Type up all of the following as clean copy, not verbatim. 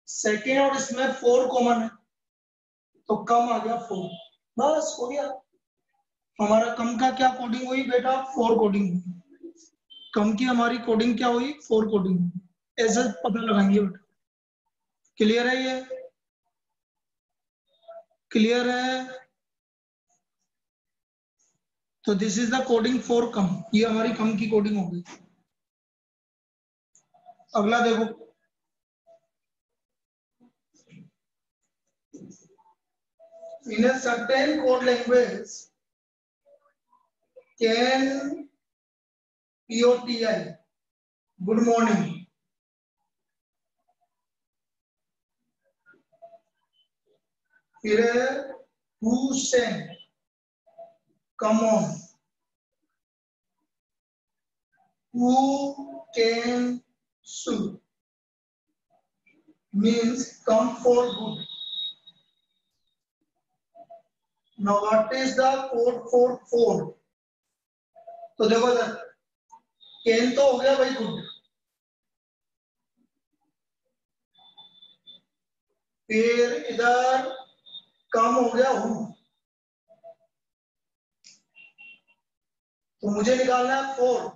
Second और इसमें 4 common है, तो कम आ गया 4। बस हो गया हमारा कम का क्या कोडिंग हुई बेटा, 4 कोडिंग हुई। कम की हमारी कोडिंग क्या हुई, 4 कोडिंग हुई। ऐसे पता लगाएंगे बेटा। क्लियर है ये? क्लियर है? तो this is the coding for come, ये हमारी कम की कोडिंग हो गई। अगला देखो, in a certain code language can POTI good morning फिर who sent come on who can sue means come for good. Now what is the code for 4? तो देखो सर, कैन तो हो गया भाई गुड, फिर इधर कम हो गया हु, तो मुझे निकालना है 4,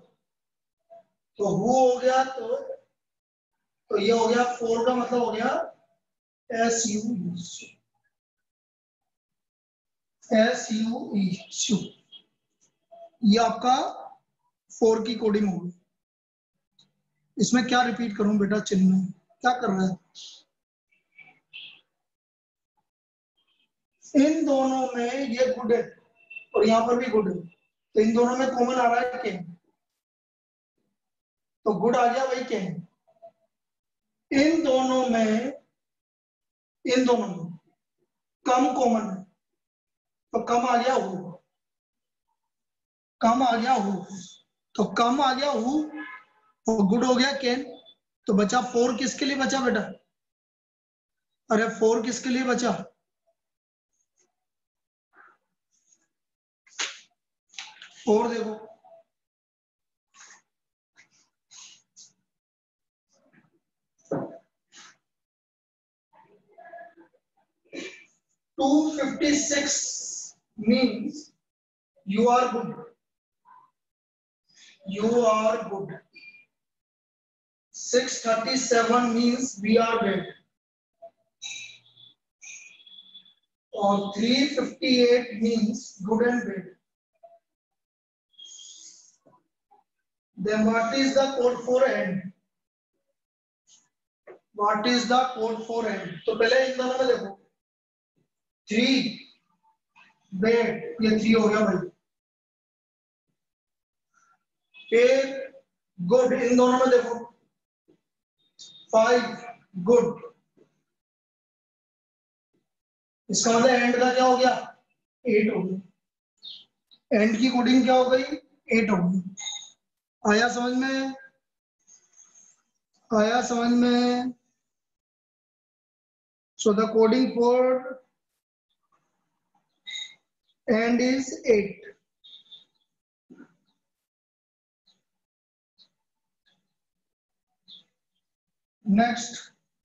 तो हु हो गया, तो ये हो गया 4 का मतलब हो गया SU, ये आपका 4 की कोडिंग होगी। इसमें क्या रिपीट करूं बेटा, चिन्ह में क्या कर रहा है, इन दोनों में ये गुड है और यहां पर भी गुड है, तो इन दोनों में कॉमन आ रहा है कैन, तो गुड आ गया भाई कैन। इन दोनों में कम कॉमन है, तो कम आ गया हु, कम आ गया हु, तो कम आ गया हु और गुड हो गया कैन, तो बचा 4 किसके लिए बचा बेटा, अरे 4 किसके लिए बचा, 4 देखो, $256 means you are good. You are good. 637 means we are bad. और 358 means good and bad. Then what is the code for end? What is the code for end? तो पहले इन दोनों में देखो, 3 bad, ये 3 हो गया भाई, फिर गुड, इन दोनों में देखो 5 गुड, इसका मतलब एंड का क्या हो गया, 8 हो गया, एंड की कोडिंग क्या हो गई, 8 हो गई। आया समझ में, आया समझ में? So the coding for and is 8। Next,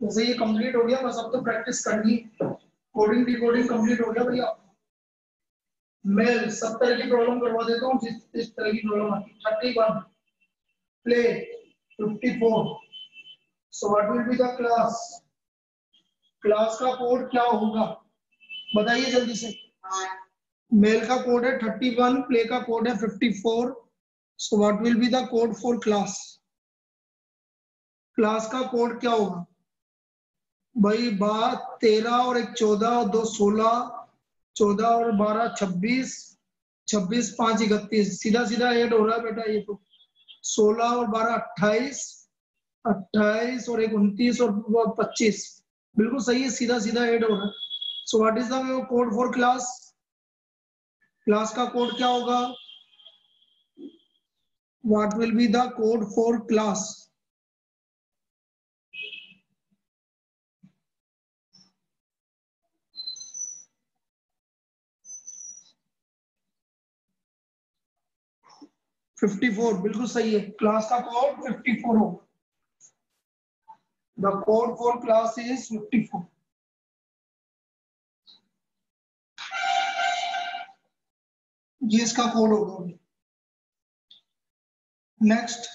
जैसे ये कंप्लीट हो गया, बस अब तो प्रैक्टिस करनी, कोडिंग डिकोडिंग कंप्लीट हो गया भैया। मेल सब तरह की प्रॉब्लम करवा देता हूँ, जिस तरह की प्रॉब्लम आती है। 31 play, 54 so what will be the class, class का कोड क्या होगा बताइए जल्दी से। मेल का कोड है 31, प्ले का कोड है 54, so what will be the code for class, class का कोड क्या होगा भाई, 13 और 1 14 और 2 16, 14 और 12 26, 26 5 31, सीधा सीधा ऐड हो रहा है बेटा ये तो, 16 और 12 28, 28 और 1 29 और 25, बिल्कुल सही है, सीधा सीधा ऐड हो रहा है। So what is the code for class, class का कोड क्या होगा, what will be the code for class, $54 बिल्कुल सही है, क्लास का कोड 54 होगा। The code for class is 54. ये इसका कोड होगा. Next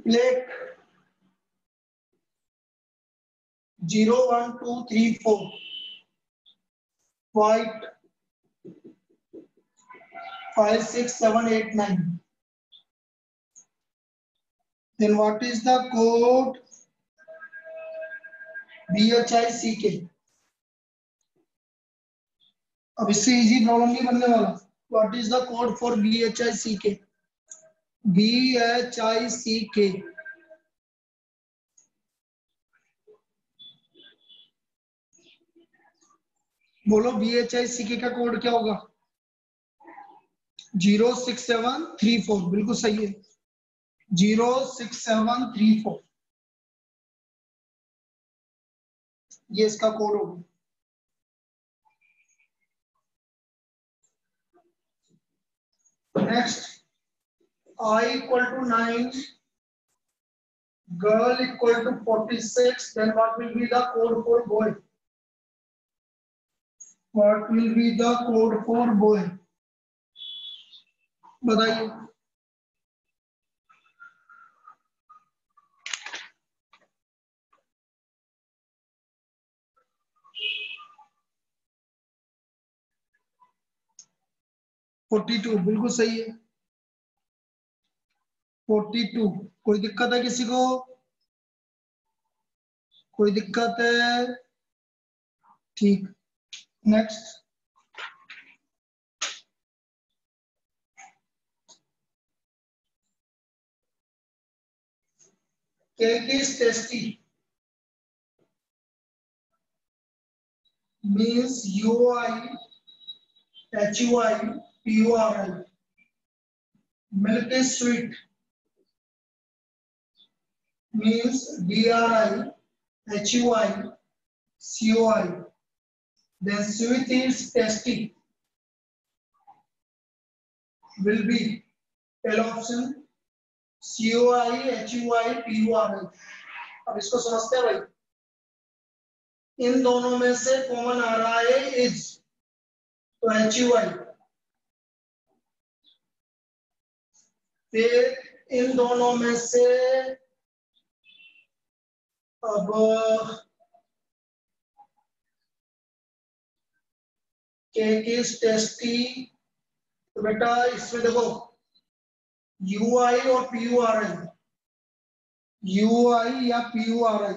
black 0 1 2 3 4, white 5 6 7 8 9. Then what is the code? BHICK. अब इससे इजी प्रॉब्लम नहीं बनने वाला. What is the code for BHICK? BHICK. बोलो BHICK का कोड क्या होगा? 06734. बिल्कुल सही है. 06734. ये इसका कोड होगा. Next I equal to 9, girl equal to 46. Then what will be the code for boy? What will be the code for boy? बताइए. (42) बिल्कुल सही है. 42. कोई दिक्कत है किसी को? कोई दिक्कत है? ठीक. Next cake is tasty means UIHUI PURI. Milk is sweet means DRI HUI COI. Then sweet is tasty will be L option COI HUI PURI. अब इसको समझते हैं भाई. इन दोनों में से कॉमन आ रहा है इज, तो HUI. फिर इन दोनों में से अब केक इज टेस्टी. तो बेटा इसमें देखो UI और PURI, UI या PURI,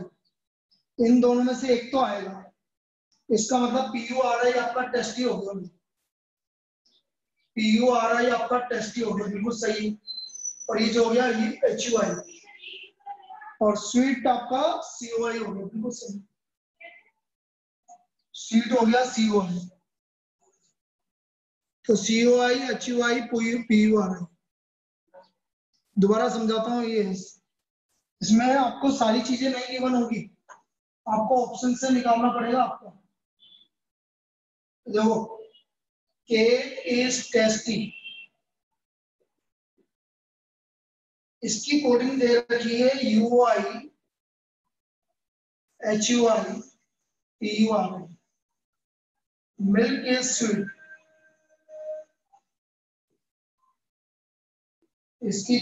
इन दोनों में से एक तो आएगा. इसका मतलब PURI आपका टेस्टी हो गया. PURI आपका टेस्टी हो गया. बिल्कुल सही. और ये जो हो गया ये HUI. और स्वीट आपका COI हो गया. बिल्कुल सही. स्वीट हो गया COI. तो COI HUI PURI. दोबारा समझाता हूँ. ये इसमें आपको सारी चीजें नहीं गिवन होगी, आपको ऑप्शन से निकालना पड़ेगा आपको. देखो केक इज टेस्टी, इसकी कोडिंग दे रखी है UI HUI PURI. Milk is sweet, इसकी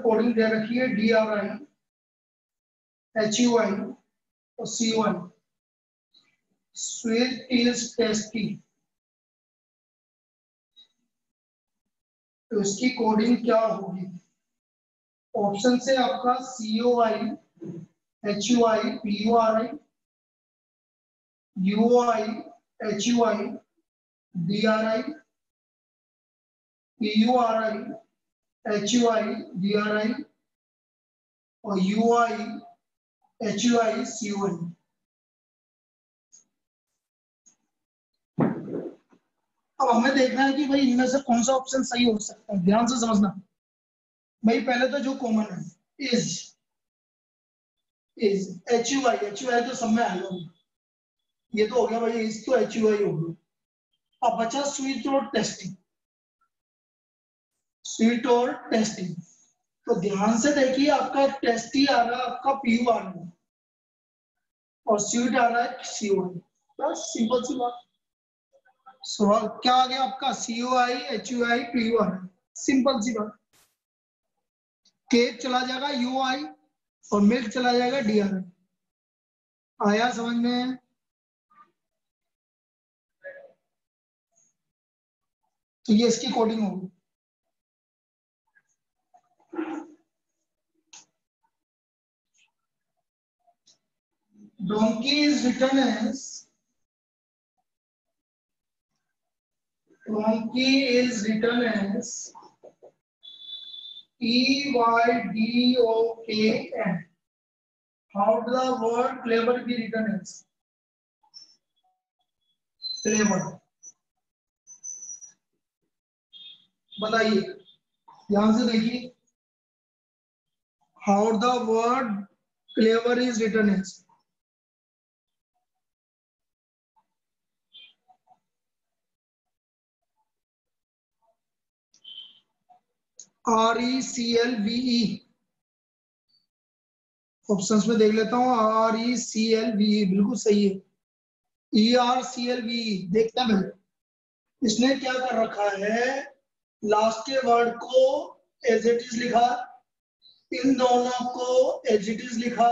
कोडिंग दे रखी है DRI HUI और COI. स्वीट इज टेस्टी, तो इसकी कोडिंग क्या होगी? ऑप्शन से आपका COI HUI PURI UI HUI DRI PURI HUI DRI और UI HUI COI. अब हमें देखना है कि भाई इनमें से कौन सा ऑप्शन सही हो सकता है. ध्यान से समझना भाई. पहले तो जो कॉमन है इज HUI तो सब में आएगा. ये तो हो गया भाई, इस तो एच यू आई हो गया। अब बचा स्वीट और टेस्टी। स्वीट और टेस्टी, तो ध्यान से देखिए, आपका टेस्टी आ रहा है, आपका पीयू आ रहा है, और स्वीट आ रहा है सीओ। बस सिंपल सी बात। सवाल क्या आ गया आपका, C O I H U I P U I, simple सी बात। केक चला जाएगा यू आई, और मिल्क चला जाएगा डी आर आई। आया समझ में? तो ये इसकी कोडिंग होगी। donkey is written as donkey is written as EYDOKN. How the word clever be written as? Clever. बताइए, ध्यान से देखिए। How the word clever is written as? RECLVE। Options में देख लेता हूँ। RECLVE बिल्कुल सही है। ERCLVE देखते हैं। इसने क्या कर रखा है, लास्ट के वर्ड को एज इट इज लिखा, इन दोनों को एज इट इज लिखा,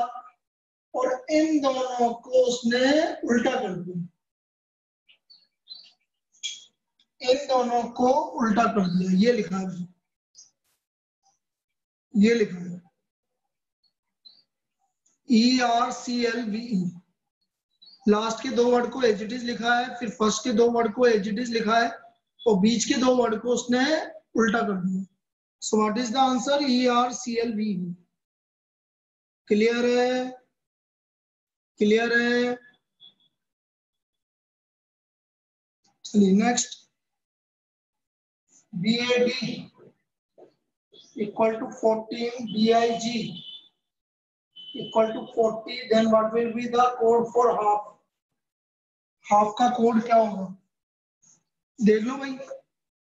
और इन दोनों को उसने उल्टा कर दिया। इन दोनों को उल्टा कर दिया, ये लिखा है, ये लिखा है ERCLVE। लास्ट के दो वर्ड को एज इट इज लिखा है, फिर फर्स्ट के दो वर्ड को एज इट इज लिखा है, और बीच के दो वर्ड को उसने उल्टा कर दिया। So what is the answer, ERCLVE। Clear है? क्लियर है? चलिए next. BAD equal to 14, BIG equal to 40, then what will be the code for half? Half का कोड क्या होगा, देख लो भाई।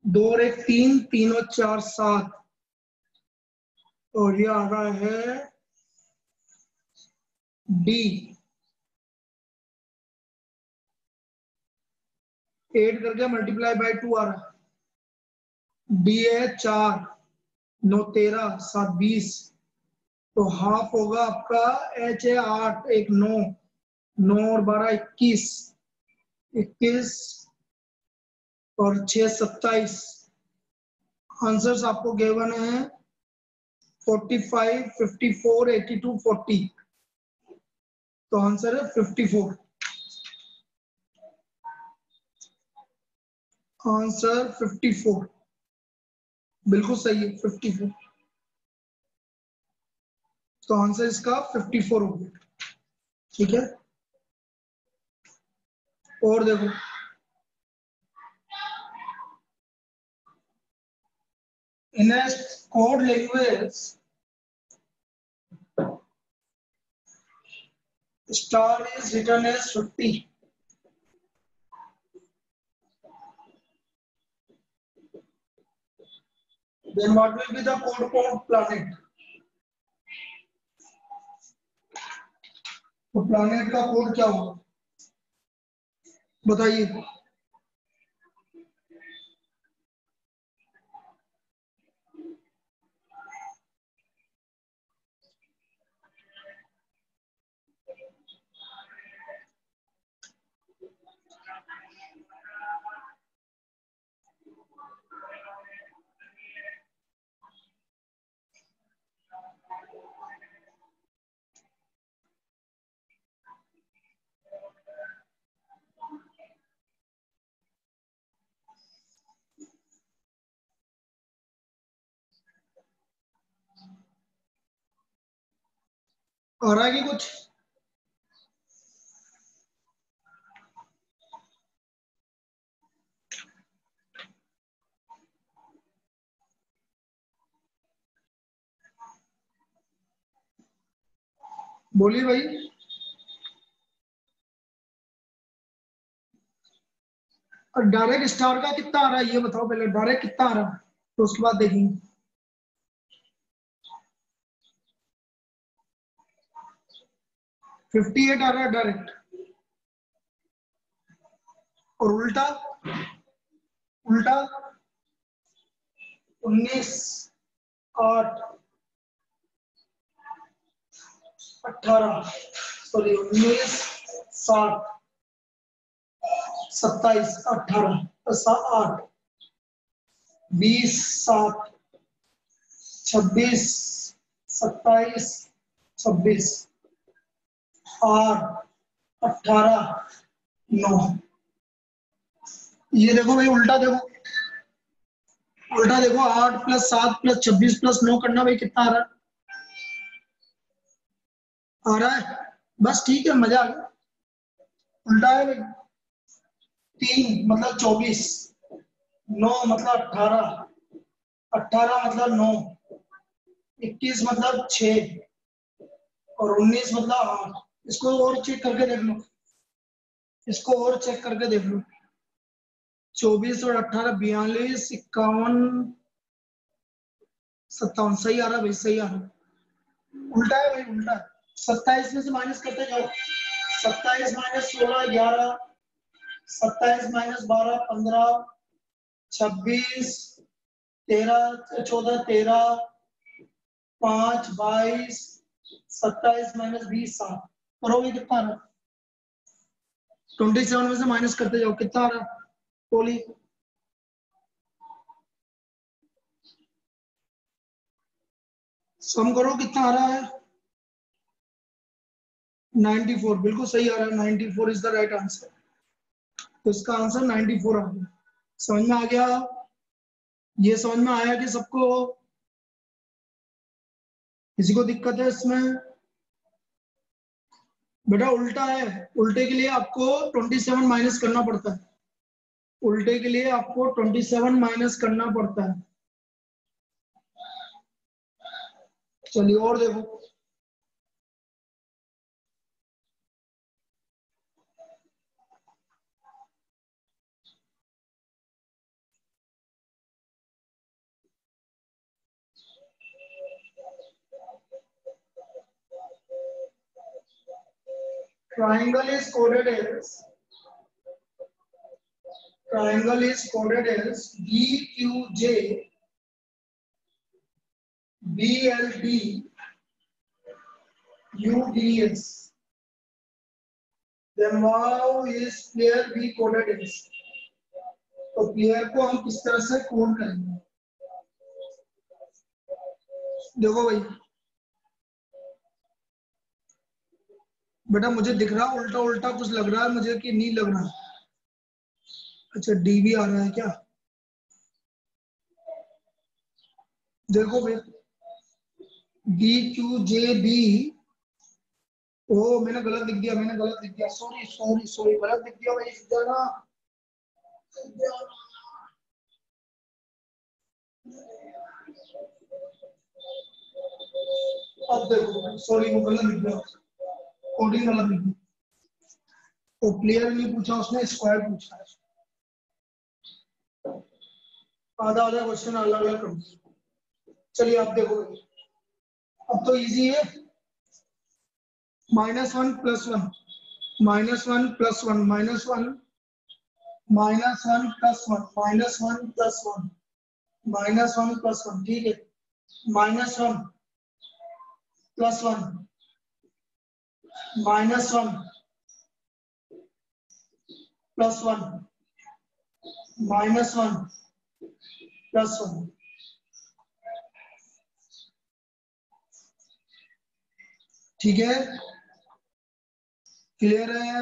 2 और 1 3, 3 और 4 7, और ये आ रहा है डी। 8 करके मल्टीप्लाई बाय 2 आ रहा है। डी है 4, 9 13, 7 20, तो हाफ होगा आपका, एच है 8, 1 9, 9 और 12 21, 21 और 6 27। आंसर्स आपको गिवन है 45, 54, 82, 40। तो आंसर है 54। आंसर 54 बिल्कुल सही है, 54। तो आंसर इसका 54 हो गया। ठीक है, और देखो, in a code language star is written as 50, then what will be the code for planet? तो planet का कोड क्या होगा बताइए। आ रहा है कि कुछ? बोलिए भाई। और डायरेक्ट स्टार का कितना आ रहा है ये बताओ पहले, डायरेक्ट कितना आ रहा है तो उसके बाद देखेंगे। 58 आ रहा है डायरेक्ट, और उल्टा उल्टा 19 8 18 सॉरी 19 7 27 18 8 20 7 26 27 26 8 18 9। ये देखो भाई उल्टा देखो, उल्टा देखो 8 + 7 + 26 + 9 करना भाई कितना आ रहा है? आ रहा है बस ठीक है, मजा आ गया। उल्टा है भाई, 3 मतलब 24, 9 मतलब 18, 18 मतलब 9, 21 मतलब 6 और 19 मतलब 8। इसको और चेक करके देख लो, इसको और चेक करके देख लो। 24 और 18 42 51 57 सही आ रहा है भाई, सही आ रहा है। उल्टा है भाई, उल्टा है। 27 में से माइनस करते जाओ, 27 - 16 11, 27 - 12 15, 26 13 14 13, 5 22, 27 - 20 7। करोगे कितना आ रहा है? 27 में से माइनस करते जाओ, कितना आ रहा है टोली? सम करो कितना आ रहा है? 94, बिल्कुल सही आ रहा है। 94 इज द राइट आंसर। तो इसका आंसर 94 आ गया। समझ में आ गया? ये समझ में आया कि सबको? किसी को दिक्कत है इसमें? बेटा उल्टा है, उल्टे के लिए आपको 27 माइनस करना पड़ता है। उल्टे के लिए आपको 27 माइनस करना पड़ता है। चलिए और देखो। Triangle is coded as DQJ BLD UDS. Then how is player B coded as? तो प्लेयर को हम किस तरह से कोड करेंगे? देखो भाई, बेटा मुझे दिख रहा उल्टा उल्टा कुछ लग रहा है मुझे कि नहीं लग रहा? अच्छा डीबी आ रहा है क्या? देखो भाई DQJB, ओ मैंने गलत लिख दिया, मैंने गलत लिख दिया, सॉरी सॉरी सॉरी, गलत लिख दिया भाई जाना। अब देखो सॉरी वो गलत लिख दिया, कोडिंग गलत लिख दी। तो प्लेयर नहीं पूछा उसने, स्क्वायर पूछा है। आधा आधा क्वेश्चन अलग अलग कर दिया। चलिए आप देखो, अब तो इजी है। -1 + 1 -1 + 1 -1 -1 + 1 -1 + 1 -1 + 1, ठीक है। -1 + 1 -1 + 1 -1 + 1। ठीक है, क्लियर है?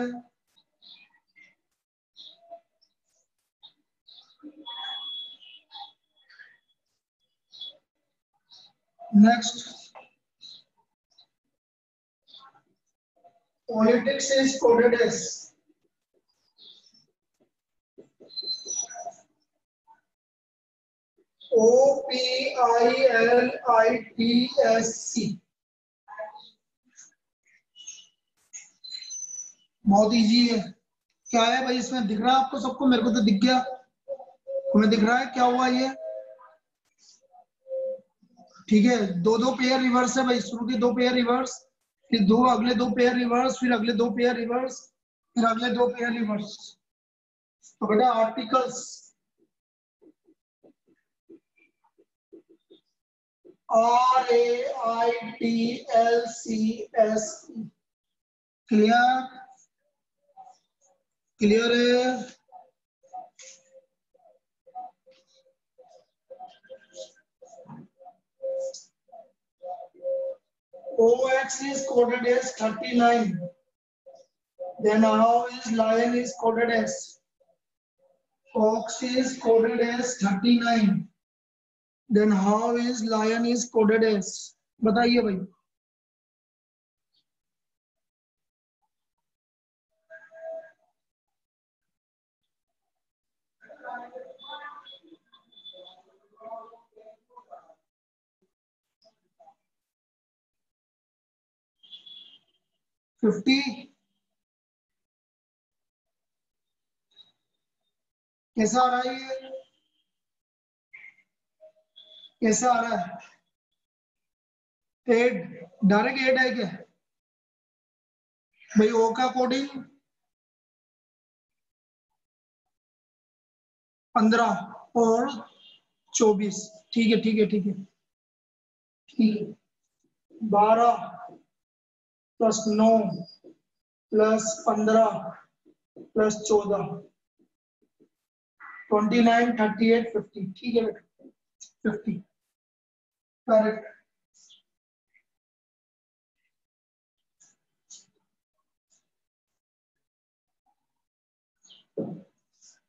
Next, politics is coded as OPILITSC। बहुत इजी है, क्या है भाई इसमें, दिख रहा है आपको सबको? मेरे को तो दिख गया, तुम्हें दिख रहा है क्या हुआ ये? ठीक है, दो दो पेयर रिवर्स है भाई, शुरू के दो पेयर रिवर्स, फिर दो अगले दो पेयर रिवर्स, फिर अगले दो पेयर रिवर्स, फिर अगले दो पेयर रिवर्स। तो बेटा आर्टिकल्स RAITLCS, क्लियर? क्लियर है? OX is coded as 39. Then how is lion is coded as? Ox is coded as 39. Then how is lion is coded as? बताइए भाई। फिफ्टी कैसा आ रहा है ये? कैसा आ रहा है? 8, डायरेक्ट 8 है क्या भाई? ओ का कोडिंग 15 और 24। ठीक है ठीक है ठीक है ठीक है। 12 + 9 + 15 + 14, 29, 38, 50। ठीक है बेटा, 50 correct.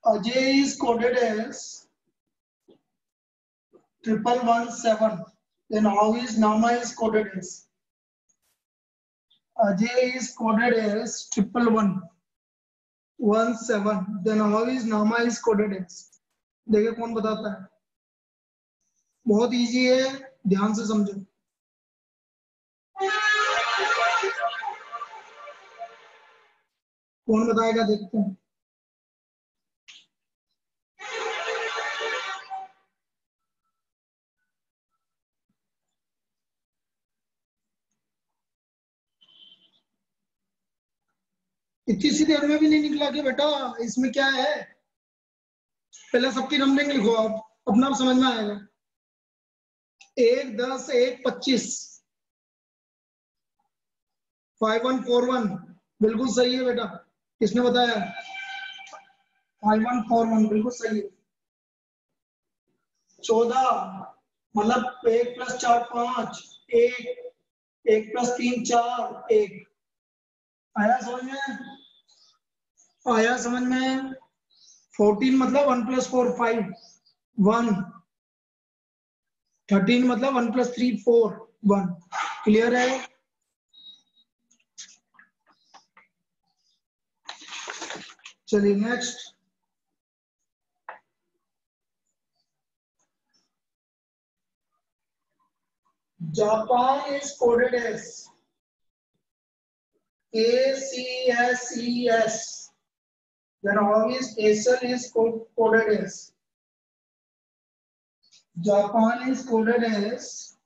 Ajay is coded as 1117. Then how is Nama is coded as? Ajay is coded as 1117. Then how is Nama is coded as? देखिए कौन बताता है? बहुत इजी है, ध्यान से समझो। कौन बताएगा देखते हैं। इतनी सी देर में भी नहीं निकला क्या बेटा? इसमें क्या है? पहले सबकी नंबरिंग लिखो, आप अपना समझ में आएगा। 1, 10, 1, 25, 5141 बिल्कुल सही है बेटा। किसने बताया? 5141 बिल्कुल सही है। 14 मतलब 1 + 4 5, 1, 1 + 3 4, 1। आया समझ में? आया समझ में? 14 मतलब 1 + 4 5, 1। 13 मतलब 1 + 3 4, 1। क्लियर है? चलिए next. Japan is coded as ACSES. Then how is Acer is coded as? Japan is coded as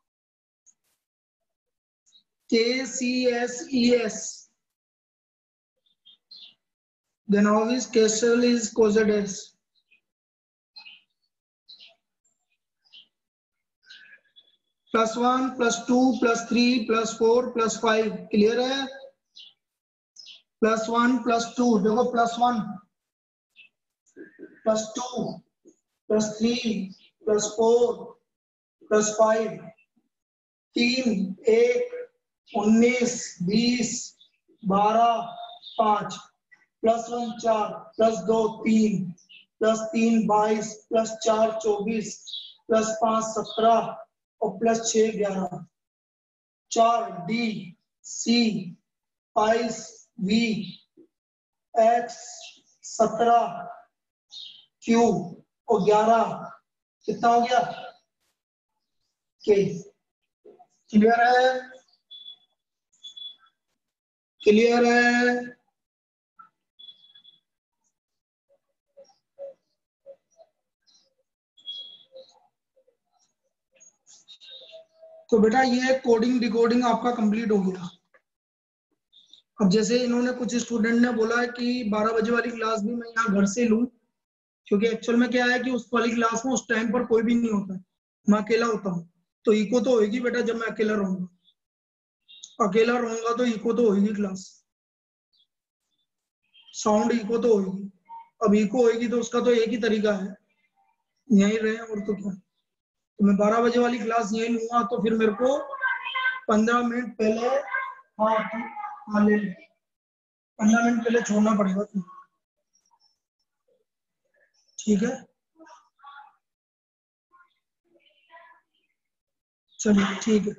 KCSES. Then how is Castle is coded as? +1 +2 +3 +4 +5। Clear है? +1 +2 देखो, +1 +2 +3 +4 +5, 3 1 19 20 12 5 +1 4 +2 3 +3 22 +4 24 +5 17 और +6 11। 4 D C 22 V X 17 Q और 11 कितना हो गया? K। Clear है? Clear है? तो बेटा ये कोडिंग डिकोडिंग आपका कंप्लीट हो गया। अब जैसे इन्होंने कुछ स्टूडेंट ने बोला है कि 12 बजे वाली क्लास भी मैं यहाँ घर से लूं, क्योंकि एक्चुअल में क्या है कि उस वाली क्लास में उस टाइम पर कोई भी नहीं होता है, मैं अकेला होता हूँ। तो इको तो होगी बेटा जब मैं अकेला रहूंगा, तो इको तो होगी क्लास, साउंड इको तो होगी। अब इको होगी तो उसका तो एक ही तरीका है, यहीं रहे और तो क्या। तो मैं 12 बजे वाली क्लास यहीं लूंगा, तो फिर मेरे को 15 मिनट पहले, हाँ हाँ ले ले, 15 मिनट पहले छोड़ना पड़ेगा तुम, ठीक है। चलिए ठीक है।